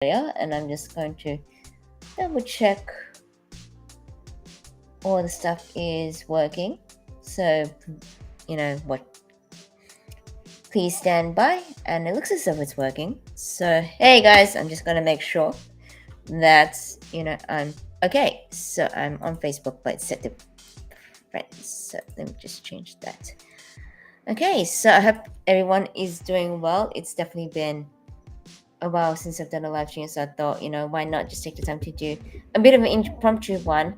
and I'm just going to double check all the stuff is working. So, what? Please stand by, and it looks as though it's working. So, hey guys, I'm just gonna make sure that I'm okay. So I'm on Facebook, but it's set to friends. So let me just change that. Okay, so I hope everyone is doing well. It's definitely been a while since I've done a live stream, so I thought, why not just take the time to do a bit of an impromptu one.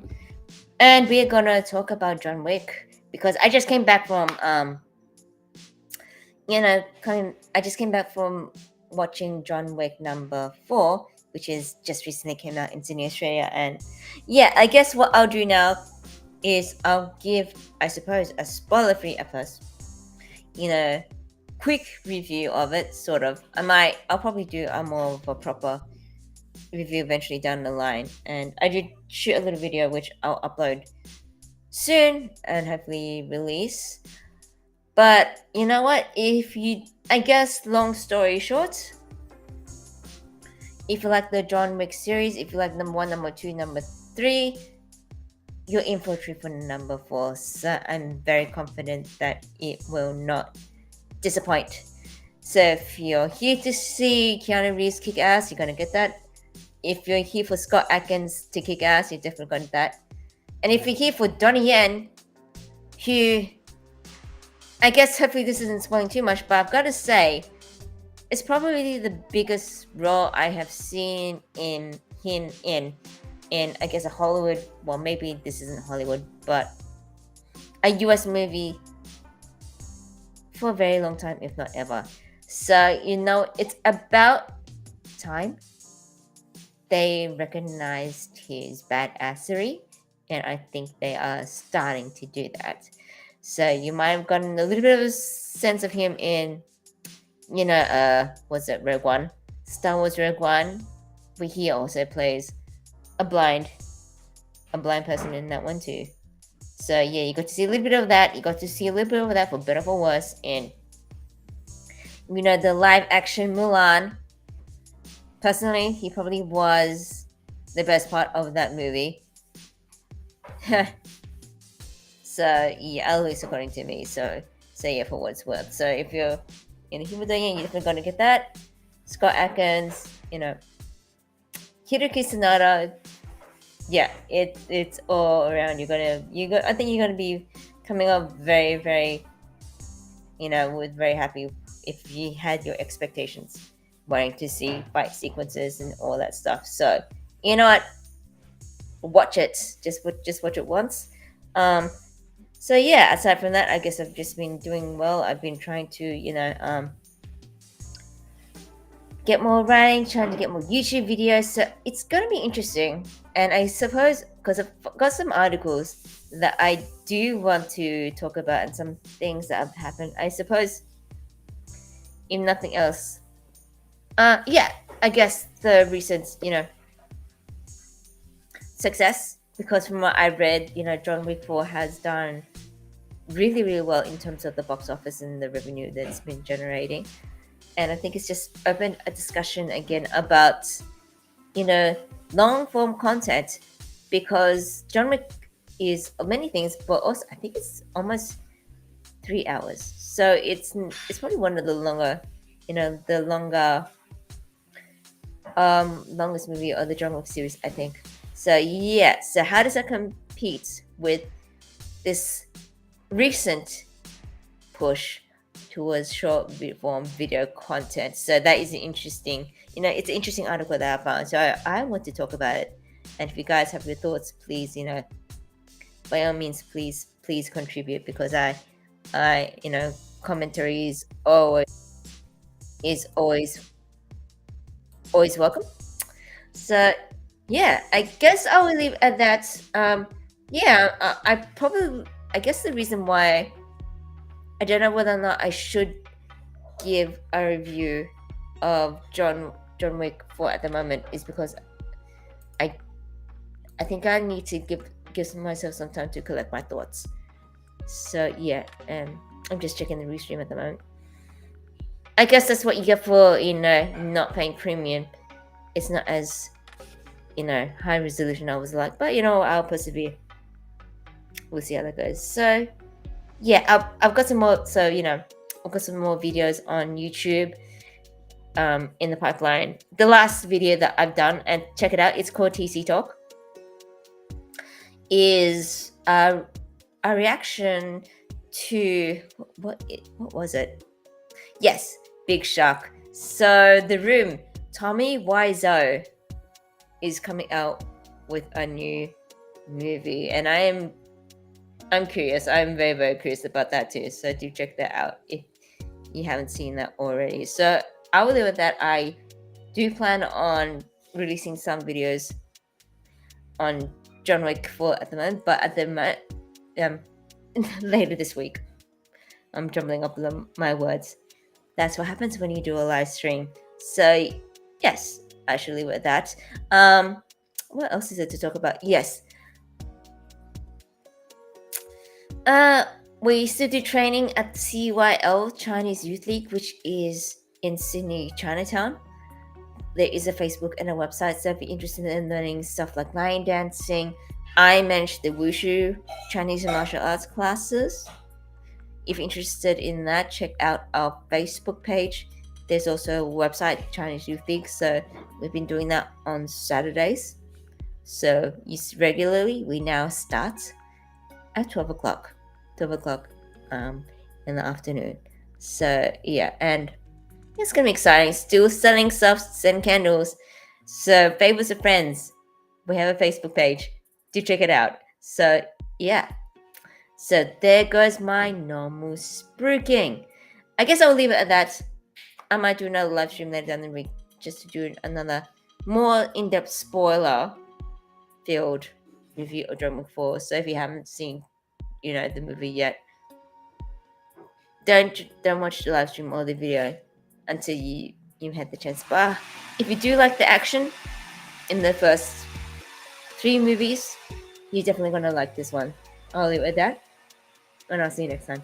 And we're gonna talk about John Wick because I just came back from I just came back from watching John Wick number 4, which is just recently came out in Sydney, Australia. And yeah, I guess what I'll do now is I'll give, I suppose, a spoiler-free at first, quick review of it, sort of. I'll probably do a more of a proper review eventually down the line. And I did shoot a little video which I'll upload soon and hopefully release. But you know what? I guess, long story short, if you like the John Wick series, if you like number 1, number 2, number 3, you're in for a treat for number 4. So I'm very confident that it will not disappoint. So if you're here to see Keanu Reeves kick ass, you're gonna get that. If you're here for Scott Adkins to kick ass, you're definitely gonna get that. And if you're here for Donnie Yen, who, I guess hopefully this isn't spoiling too much, but I've got to say, it's probably the biggest role I have seen in him in I guess a Hollywood, well, maybe this isn't Hollywood, but a US movie for a very long time, if not ever. So, it's about time they recognized his badassery, and I think they are starting to do that. So you might have gotten a little bit of a sense of him in, Rogue One? Star Wars Rogue One, but he also plays a blind person in that one too. So yeah, you got to see a little bit of that. You got to see a little bit of that, for better or for worse, in the live action Mulan. Personally, he probably was the best part of that movie. So yeah, at least according to me. So yeah, for what it's worth. So if you're in a human being, you're definitely gonna get that. Scott Adkins, Hiroki Sanada. Yeah, it's all around. I think you're gonna be coming up very, very, with very happy if you had your expectations, wanting to see fight sequences and all that stuff. So you know what, watch it. Just watch it once. So yeah, aside from that, I guess I've just been doing well. I've been trying to get more writing, trying to get more YouTube videos. So it's gonna be interesting. And I suppose, because I've got some articles that I do want to talk about and some things that have happened, I suppose, if nothing else, yeah, I guess the recent, success, because from what I read, John Wick 4 has done really, really well in terms of the box office and the revenue that it's been generating. And I think it's just opened a discussion again about, long form content, because John Wick is many things, but also I think it's almost 3 hours. So it's probably one of the longer, longest movie of the John Wick series, I think. So yeah, so how does that compete with this recent push towards short form video content? So that is an interesting, it's an interesting article that I found. So I want to talk about it. And if you guys have your thoughts, please, by all means, please contribute, because I commentary is always welcome. So yeah, I guess I will leave at that. I guess the reason why I don't know whether or not I should give a review of John Wick 4 at the moment is because I think I need to give myself some time to collect my thoughts. So yeah, I'm just checking the restream at the moment. I guess that's what you get for not paying premium. it's not as high resolution. I was like, but I'll persevere. We'll see how that goes. So yeah, I've got some more. So I've got some more videos on YouTube in the pipeline. The last video that I've done, and check it out, it's called TC Talk, is a reaction to what was it? Yes, Big Shark. So The Room, Tommy Wiseau is coming out with a new movie, and I'm curious. I'm very, very curious about that too. So do check that out if you haven't seen that already. So I will leave it that. I do plan on releasing some videos on John Wick 4 at the moment, but at the moment, later this week. I'm jumbling up my words. That's what happens when you do a live stream. So yes, I should leave it at that. What else is there to talk about? Yes. We still do training at CYL, Chinese Youth League, which is in Sydney, Chinatown. There is a Facebook and a website, so if you're interested in learning stuff like line dancing, I manage the Wushu Chinese martial arts classes. If you're interested in that, check out our Facebook page. There's also a website, Chinese Youth League, so we've been doing that on Saturdays. So regularly, we now start at 12 o'clock in the afternoon. So yeah, and it's gonna be exciting. Still selling stuff and candles. So favors of friends. We have a Facebook page. Do check it out. So yeah. So there goes my normal spruiking. I guess I'll leave it at that. I might do another live stream later down the week just to do another more in-depth spoiler filled review of John Wick 4. So if you haven't seen the movie yet, don't watch the live stream or the video until you had the chance. But if you do like the action in the first 3 movies, you're definitely gonna like this one. I'll leave it at that, and I'll see you next time.